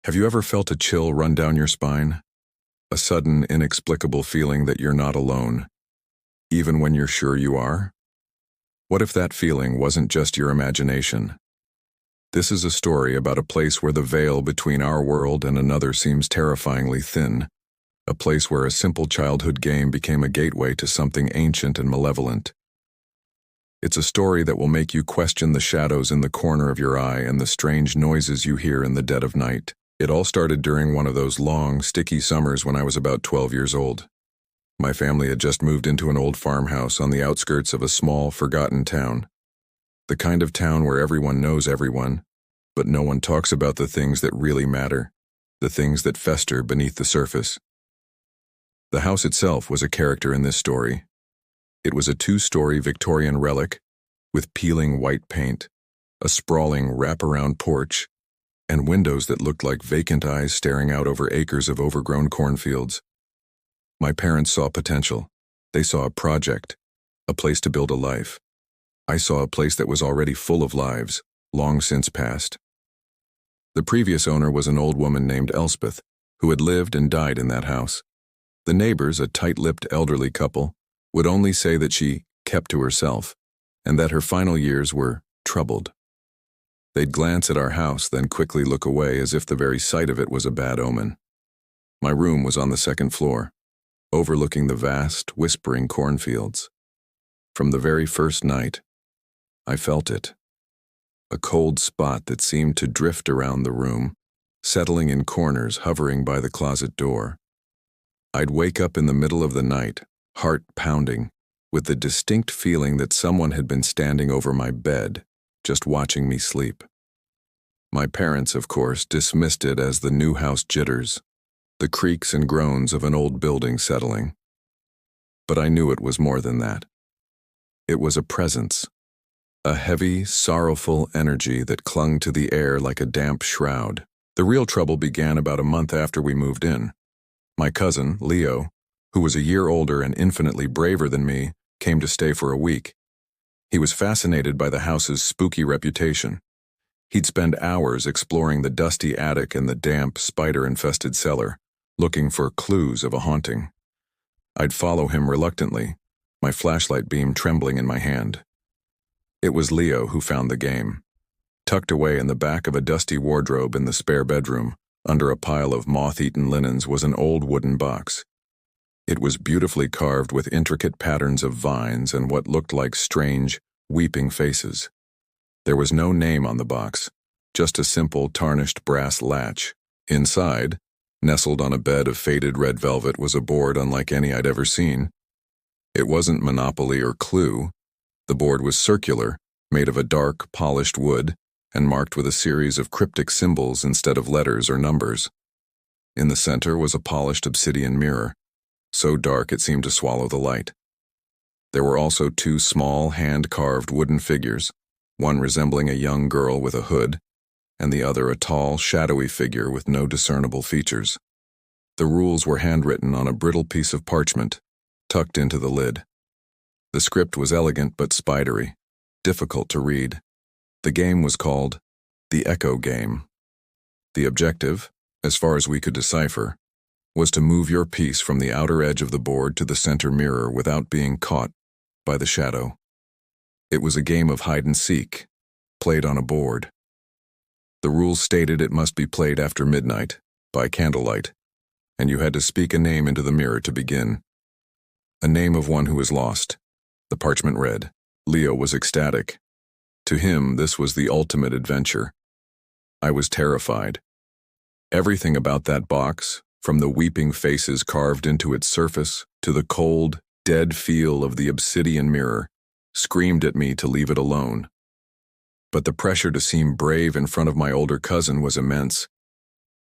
Have you ever felt a chill run down your spine? A sudden, inexplicable feeling that you're not alone, even when you're sure you are? What if that feeling wasn't just your imagination? This is a story about a place where the veil between our world and another seems terrifyingly thin, a place where a simple childhood game became a gateway to something ancient and malevolent. It's a story that will make you question the shadows in the corner of your eye and the strange noises you hear in the dead of night. It all started during one of those long, sticky summers when I was about 12 years old. My family had just moved into an old farmhouse on the outskirts of a small, forgotten town. The kind of town where everyone knows everyone, but no one talks about the things that really matter, the things that fester beneath the surface. The house itself was a character in this story. It was a two-story Victorian relic with peeling white paint, a sprawling wraparound porch, and windows that looked like vacant eyes staring out over acres of overgrown cornfields. My parents saw potential. They saw a project, a place to build a life. I saw a place that was already full of lives, long since passed. The previous owner was an old woman named Elspeth, who had lived and died in that house. The neighbors, a tight-lipped elderly couple, would only say that she kept to herself, and that her final years were troubled. They'd glance at our house, then quickly look away as if the very sight of it was a bad omen. My room was on the second floor, overlooking the vast, whispering cornfields. From the very first night, I felt it. A cold spot that seemed to drift around the room, settling in corners, hovering by the closet door. I'd wake up in the middle of the night, heart pounding, with the distinct feeling that someone had been standing over my bed, just watching me sleep. My parents, of course, dismissed it as the new house jitters, the creaks and groans of an old building settling. But I knew it was more than that. It was a presence, a heavy, sorrowful energy that clung to the air like a damp shroud. The real trouble began about a month after we moved in. My cousin, Leo, who was a year older and infinitely braver than me, came to stay for a week. He was fascinated by the house's spooky reputation. He'd spend hours exploring the dusty attic and the damp, spider-infested cellar, looking for clues of a haunting. I'd follow him reluctantly, my flashlight beam trembling in my hand. It was Leo who found the game. Tucked away in the back of a dusty wardrobe in the spare bedroom, under a pile of moth-eaten linens, was an old wooden box. It was beautifully carved with intricate patterns of vines and what looked like strange, weeping faces. There was no name on the box, just a simple tarnished brass latch. Inside, nestled on a bed of faded red velvet, was a board unlike any I'd ever seen. It wasn't Monopoly or Clue. The board was circular, made of a dark, polished wood, and marked with a series of cryptic symbols instead of letters or numbers. In the center was a polished obsidian mirror, so dark it seemed to swallow the light. There were also two small, hand-carved wooden figures, one resembling a young girl with a hood, and the other a tall, shadowy figure with no discernible features. The rules were handwritten on a brittle piece of parchment, tucked into the lid. The script was elegant but spidery, difficult to read. The game was called the Echo Game. The objective, as far as we could decipher, was to move your piece from the outer edge of the board to the center mirror without being caught by the shadow. It was a game of hide-and-seek, played on a board. The rules stated it must be played after midnight, by candlelight, and you had to speak a name into the mirror to begin. A name of one who was lost. The parchment read. Leo was ecstatic. To him, this was the ultimate adventure. I was terrified. Everything about that box, from the weeping faces carved into its surface to the cold, dead feel of the obsidian mirror, screamed at me to leave it alone. But the pressure to seem brave in front of my older cousin was immense.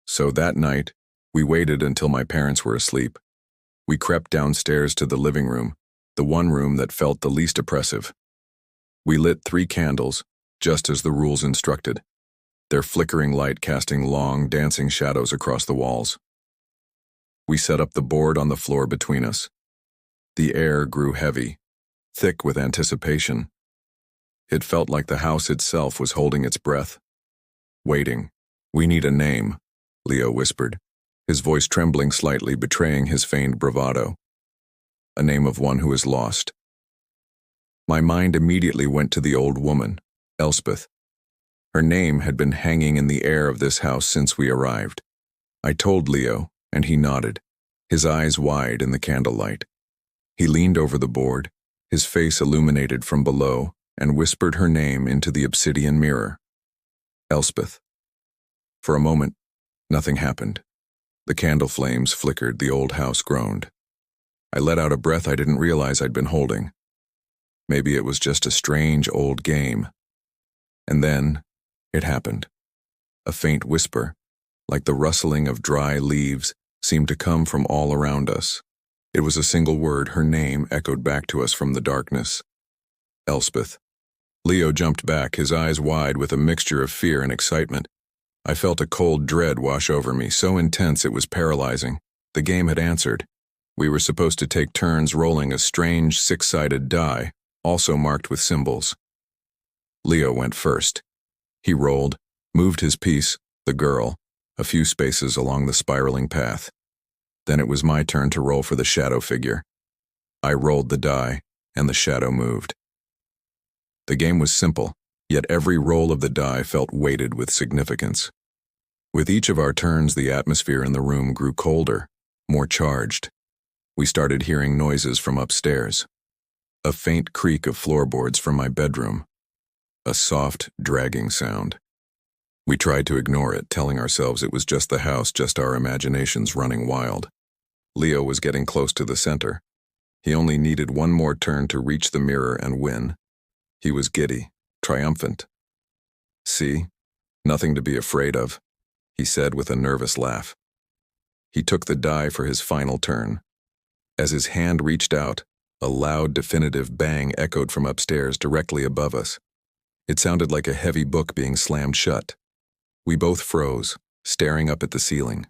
So that night, we waited until my parents were asleep. We crept downstairs to the living room, the one room that felt the least oppressive. We lit 3 candles, just as the rules instructed, their flickering light casting long, dancing shadows across the walls. We set up the board on the floor between us. The air grew heavy, thick with anticipation. It felt like the house itself was holding its breath. Waiting. We need a name. Leo whispered, his voice trembling slightly, betraying his feigned bravado. A name of one who is lost. My mind immediately went to the old woman, Elspeth. Her name had been hanging in the air of this house since we arrived. I told Leo, and he nodded, his eyes wide in the candlelight. He leaned over the board, his face illuminated from below, and whispered her name into the obsidian mirror. Elspeth. For a moment, nothing happened. The candle flames flickered, the old house groaned. I let out a breath I didn't realize I'd been holding. Maybe it was just a strange old game. And then, it happened. A faint whisper, like the rustling of dry leaves, seemed to come from all around us. It was a single word, her name echoed back to us from the darkness. Elspeth. Leo jumped back, his eyes wide with a mixture of fear and excitement. I felt a cold dread wash over me, so intense it was paralyzing. The game had answered. We were supposed to take turns rolling a strange six-sided die, also marked with symbols. Leo went first. He rolled, moved his piece, the girl, a few spaces along the spiraling path. Then it was my turn to roll for the shadow figure. I rolled the die, and the shadow moved. The game was simple, yet every roll of the die felt weighted with significance. With each of our turns, the atmosphere in the room grew colder, more charged. We started hearing noises from upstairs. A faint creak of floorboards from my bedroom. A soft, dragging sound. We tried to ignore it, telling ourselves it was just the house, just our imaginations running wild. Leo was getting close to the center. He only needed one more turn to reach the mirror and win. He was giddy, triumphant. "See? Nothing to be afraid of," he said with a nervous laugh. He took the die for his final turn. As his hand reached out, a loud, definitive bang echoed from upstairs directly above us. It sounded like a heavy book being slammed shut. We both froze, staring up at the ceiling.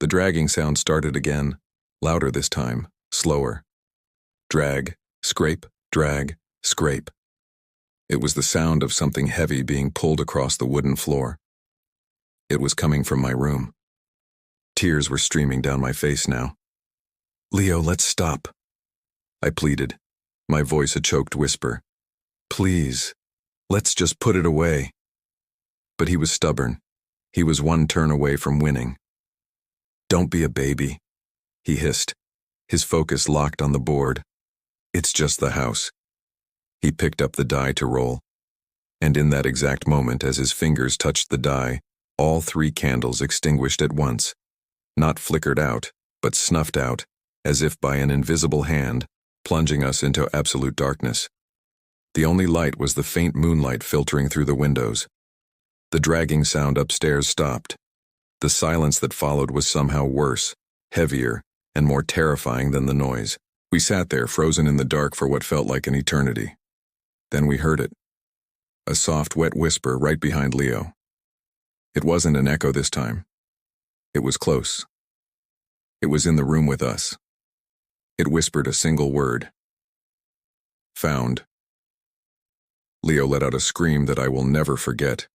The dragging sound started again, louder this time, slower. Drag, scrape, drag, scrape. It was the sound of something heavy being pulled across the wooden floor. It was coming from my room. Tears were streaming down my face now. "Leo, let's stop," I pleaded, my voice a choked whisper. "Please, let's just put it away." But he was stubborn. He was one turn away from winning. "Don't be a baby," he hissed, his focus locked on the board. "It's just the house." He picked up the die to roll. And in that exact moment, as his fingers touched the die, all three candles extinguished at once. Not flickered out, but snuffed out, as if by an invisible hand, plunging us into absolute darkness. The only light was the faint moonlight filtering through the windows. The dragging sound upstairs stopped. The silence that followed was somehow worse, heavier, and more terrifying than the noise. We sat there, frozen in the dark for what felt like an eternity. Then we heard it. A soft, wet whisper right behind Leo. It wasn't an echo this time. It was close. It was in the room with us. It whispered a single word. "Found." Leo let out a scream that I will never forget.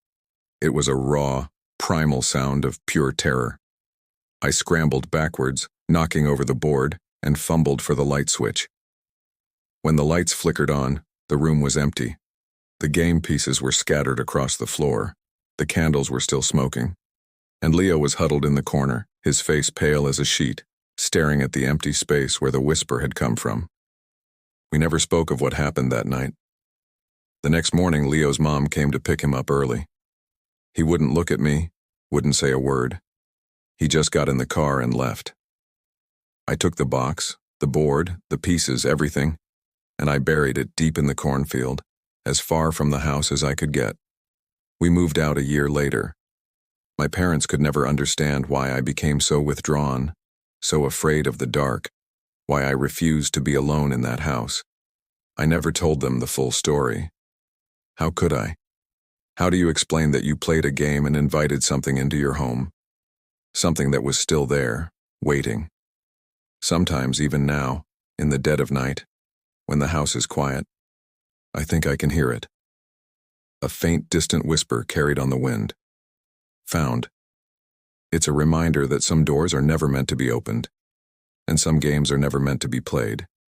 It was a raw, primal sound of pure terror. I scrambled backwards, knocking over the board, and fumbled for the light switch. When the lights flickered on, the room was empty. The game pieces were scattered across the floor. The candles were still smoking. And Leo was huddled in the corner, his face pale as a sheet, staring at the empty space where the whisper had come from. We never spoke of what happened that night. The next morning, Leo's mom came to pick him up early. He wouldn't look at me, wouldn't say a word. He just got in the car and left. I took the box, the board, the pieces, everything, and I buried it deep in the cornfield, as far from the house as I could get. We moved out a year later. My parents could never understand why I became so withdrawn, so afraid of the dark, why I refused to be alone in that house. I never told them the full story. How could I? How do you explain that you played a game and invited something into your home? Something that was still there, waiting. Sometimes, even now, in the dead of night, when the house is quiet, I think I can hear it. A faint, distant whisper carried on the wind. Found. It's a reminder that some doors are never meant to be opened, and some games are never meant to be played.